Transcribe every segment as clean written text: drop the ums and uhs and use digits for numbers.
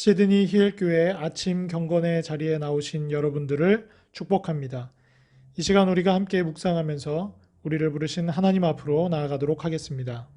시드니 힐교회 아침 경건의 자리에 나오신 여러분들을 축복합니다. 이 시간 우리가 함께 묵상하면서 우리를 부르신 하나님 앞으로 나아가도록 하겠습니다.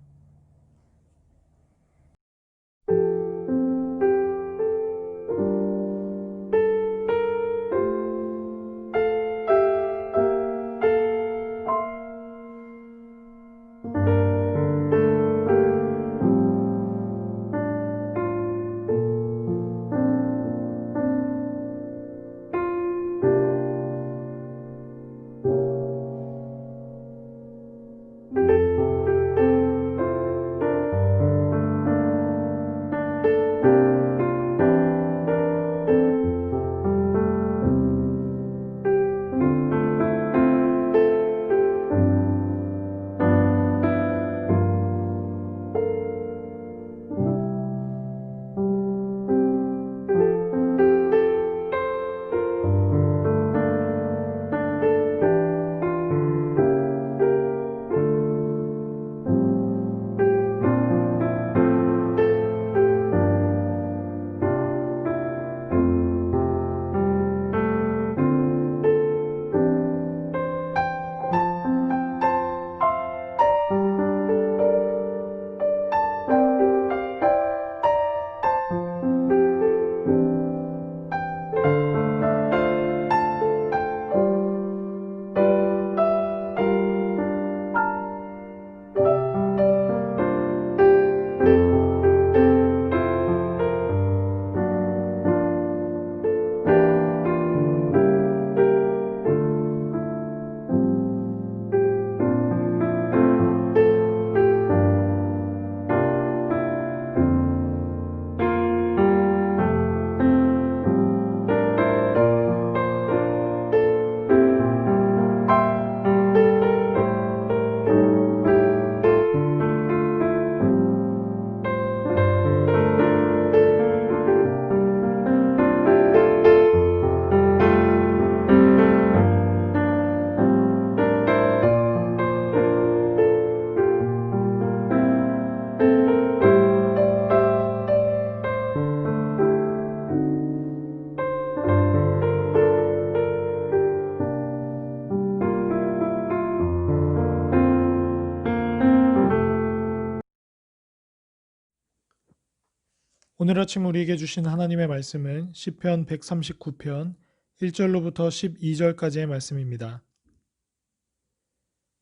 오늘 아침 우리에게 주신 하나님의 말씀은 시편 139편 1절로부터 12절까지의 말씀입니다.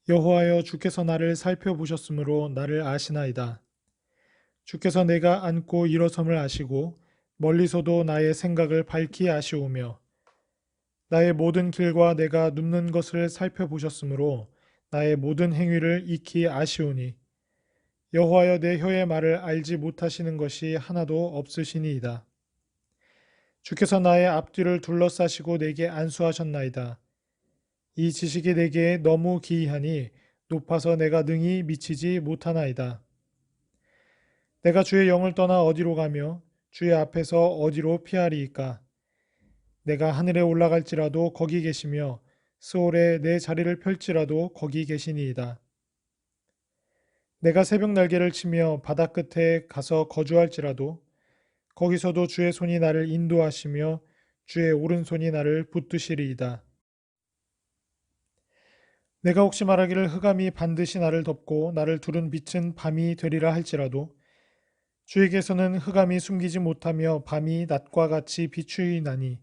여호와여, 주께서 나를 살펴보셨으므로 나를 아시나이다. 주께서 내가 앉고 일어섬을 아시고 멀리서도 나의 생각을 밝히 아시오며 나의 모든 길과 내가 눕는 것을 살펴보셨으므로 나의 모든 행위를 익히 아시오니 여호와여, 내 혀의 말을 알지 못하시는 것이 하나도 없으시니이다. 주께서 나의 앞뒤를 둘러싸시고 내게 안수하셨나이다. 이 지식이 내게 너무 기이하니 높아서 내가 능히 미치지 못하나이다. 내가 주의 영을 떠나 어디로 가며 주의 앞에서 어디로 피하리이까? 내가 하늘에 올라갈지라도 거기 계시며 스올에 내 자리를 펼지라도 거기 계시니이다. 내가 새벽 날개를 치며 바다 끝에 가서 거주할지라도 거기서도 주의 손이 나를 인도하시며 주의 오른손이 나를 붙드시리이다. 내가 혹시 말하기를 흑암이 반드시 나를 덮고 나를 두른 빛은 밤이 되리라 할지라도 주에게서는 흑암이 숨기지 못하며 밤이 낮과 같이 비추이나니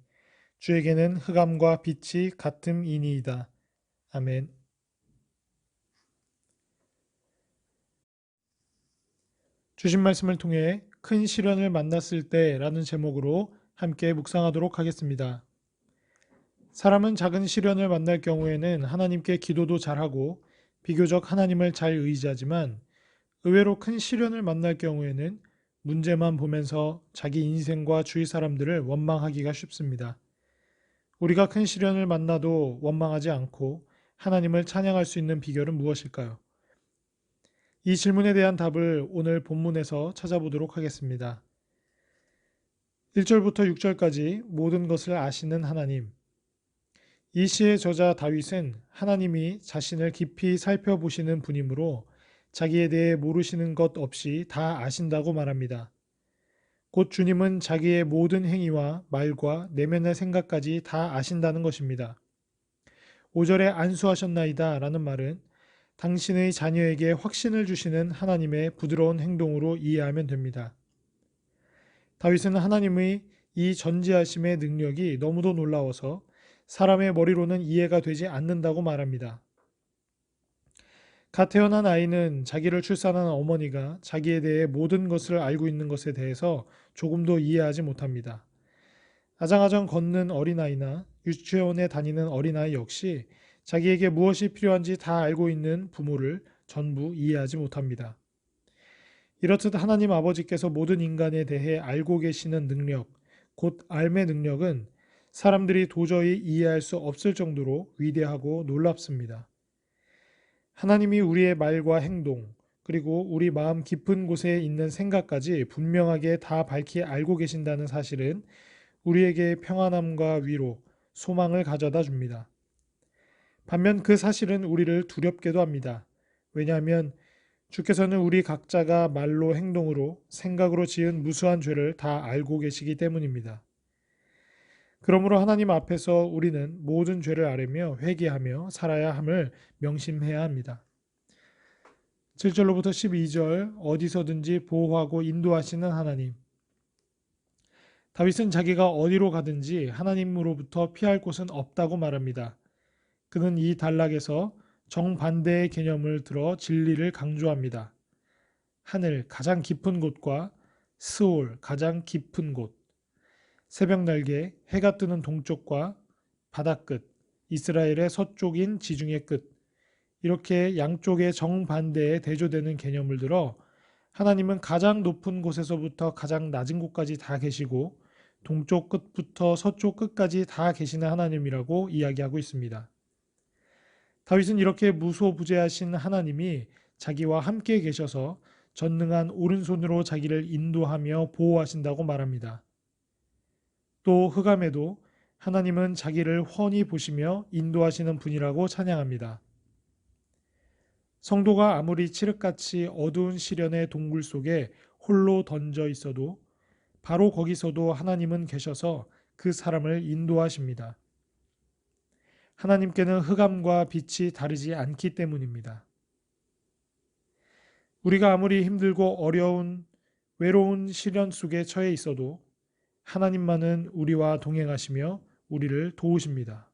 주에게는 흑암과 빛이 같음이니이다. 아멘. 주신 말씀을 통해 큰 시련을 만났을 때라는 제목으로 함께 묵상하도록 하겠습니다. 사람은 작은 시련을 만날 경우에는 하나님께 기도도 잘하고 비교적 하나님을 잘 의지하지만 의외로 큰 시련을 만날 경우에는 문제만 보면서 자기 인생과 주위 사람들을 원망하기가 쉽습니다. 우리가 큰 시련을 만나도 원망하지 않고 하나님을 찬양할 수 있는 비결은 무엇일까요? 이 질문에 대한 답을 오늘 본문에서 찾아보도록 하겠습니다. 1절부터 6절까지 모든 것을 아시는 하나님. 이 시의 저자 다윗은 하나님이 자신을 깊이 살펴보시는 분이므로 자기에 대해 모르시는 것 없이 다 아신다고 말합니다. 곧 주님은 자기의 모든 행위와 말과 내면의 생각까지 다 아신다는 것입니다. 5절에 안수하셨나이다 라는 말은 당신의 자녀에게 확신을 주시는 하나님의 부드러운 행동으로 이해하면 됩니다. 다윗은 하나님의 이 전지하심의 능력이 너무도 놀라워서 사람의 머리로는 이해가 되지 않는다고 말합니다. 갓 태어난 아이는 자기를 출산한 어머니가 자기에 대해 모든 것을 알고 있는 것에 대해서 조금도 이해하지 못합니다. 아장아장 걷는 어린아이나 유치원에 다니는 어린아이 역시 자기에게 무엇이 필요한지 다 알고 있는 부모를 전부 이해하지 못합니다. 이렇듯 하나님 아버지께서 모든 인간에 대해 알고 계시는 능력, 곧 알의 능력은 사람들이 도저히 이해할 수 없을 정도로 위대하고 놀랍습니다. 하나님이 우리의 말과 행동, 그리고 우리 마음 깊은 곳에 있는 생각까지 분명하게 다 밝히 알고 계신다는 사실은 우리에게 평안함과 위로, 소망을 가져다 줍니다. 반면 그 사실은 우리를 두렵게도 합니다. 왜냐하면 주께서는 우리 각자가 말로 행동으로 생각으로 지은 무수한 죄를 다 알고 계시기 때문입니다. 그러므로 하나님 앞에서 우리는 모든 죄를 아뢰며 회개하며 살아야 함을 명심해야 합니다. 7절로부터 12절 어디서든지 보호하고 인도하시는 하나님. 다윗은 자기가 어디로 가든지 하나님으로부터 피할 곳은 없다고 말합니다. 그는 이 단락에서 정반대의 개념을 들어 진리를 강조합니다. 하늘 가장 깊은 곳과 스올 가장 깊은 곳, 새벽 날개 해가 뜨는 동쪽과 바다 끝, 이스라엘의 서쪽인 지중해 끝, 이렇게 양쪽의 정반대에 대조되는 개념을 들어 하나님은 가장 높은 곳에서부터 가장 낮은 곳까지 다 계시고 동쪽 끝부터 서쪽 끝까지 다 계시는 하나님이라고 이야기하고 있습니다. 다윗은 이렇게 무소부재하신 하나님이 자기와 함께 계셔서 전능한 오른손으로 자기를 인도하며 보호하신다고 말합니다. 또 흑암에도 하나님은 자기를 훤히 보시며 인도하시는 분이라고 찬양합니다. 성도가 아무리 칠흑같이 어두운 시련의 동굴 속에 홀로 던져 있어도 바로 거기서도 하나님은 계셔서 그 사람을 인도하십니다. 하나님께는 흑암과 빛이 다르지 않기 때문입니다. 우리가 아무리 힘들고 어려운 외로운 시련 속에 처해 있어도 하나님만은 우리와 동행하시며 우리를 도우십니다.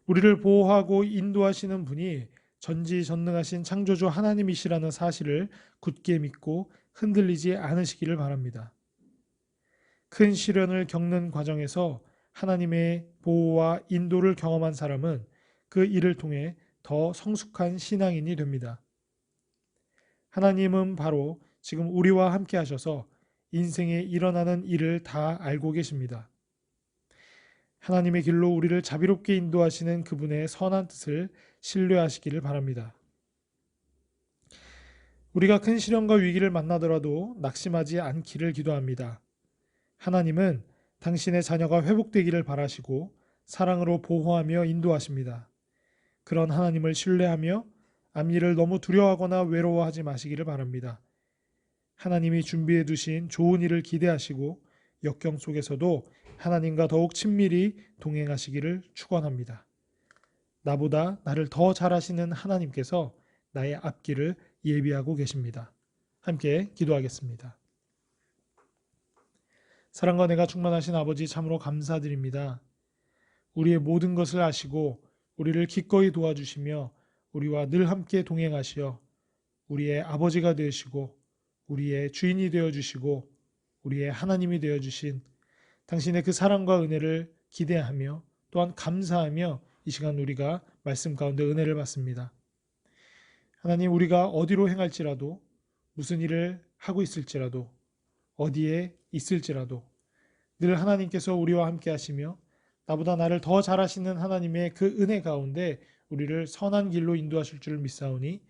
우리를 보호하고 인도하시는 분이 전지전능하신 창조주 하나님이시라는 사실을 굳게 믿고 흔들리지 않으시기를 바랍니다. 큰 시련을 겪는 과정에서 하나님의 보호와 인도를 경험한 사람은 그 일을 통해 더 성숙한 신앙인이 됩니다. 하나님은 바로 지금 우리와 함께 하셔서 인생에 일어나는 일을 다 알고 계십니다. 하나님의 길로 우리를 자비롭게 인도하시는 그분의 선한 뜻을 신뢰하시기를 바랍니다. 우리가 큰 시련과 위기를 만나더라도 낙심하지 않기를 기도합니다. 하나님은 당신의 자녀가 회복되기를 바라시고 사랑으로 보호하며 인도하십니다. 그런 하나님을 신뢰하며 앞일을 너무 두려워하거나 외로워하지 마시기를 바랍니다. 하나님이 준비해 두신 좋은 일을 기대하시고 역경 속에서도 하나님과 더욱 친밀히 동행하시기를 축원합니다. 나보다 나를 더 잘하시는 하나님께서 나의 앞길을 예비하고 계십니다. 함께 기도하겠습니다. 사랑과 내가 충만하신 아버지 참으로 감사드립니다. 우리의 모든 것을 아시고 우리를 기꺼이 도와주시며 우리와 늘 함께 동행하시어 우리의 아버지가 되시고 우리의 주인이 되어주시고 우리의 하나님이 되어주신 당신의 그 사랑과 은혜를 기대하며 또한 감사하며 이 시간 우리가 말씀 가운데 은혜를 받습니다. 하나님, 우리가 어디로 행할지라도 무슨 일을 하고 있을지라도 어디에 있을지라도 늘 하나님께서 우리와 함께 하시며 나보다 나를 더 잘하시는 하나님의 그 은혜 가운데 우리를 선한 길로 인도하실 줄 믿사오니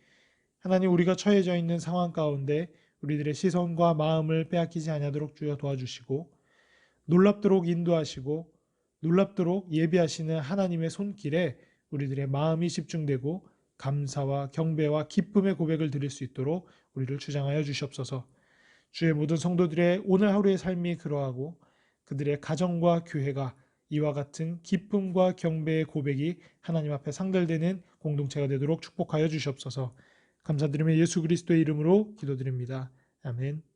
하나님, 우리가 처해져 있는 상황 가운데 우리들의 시선과 마음을 빼앗기지 아니하도록 주여 도와주시고 놀랍도록 인도하시고 놀랍도록 예비하시는 하나님의 손길에 우리들의 마음이 집중되고 감사와 경배와 기쁨의 고백을 드릴 수 있도록 우리를 주장하여 주시옵소서. 주의 모든 성도들의 오늘 하루의 삶이 그러하고 그들의 가정과 교회가 이와 같은 기쁨과 경배의 고백이 하나님 앞에 상달되는 공동체가 되도록 축복하여 주시옵소서. 감사드리며 예수 그리스도의 이름으로 기도드립니다. 아멘.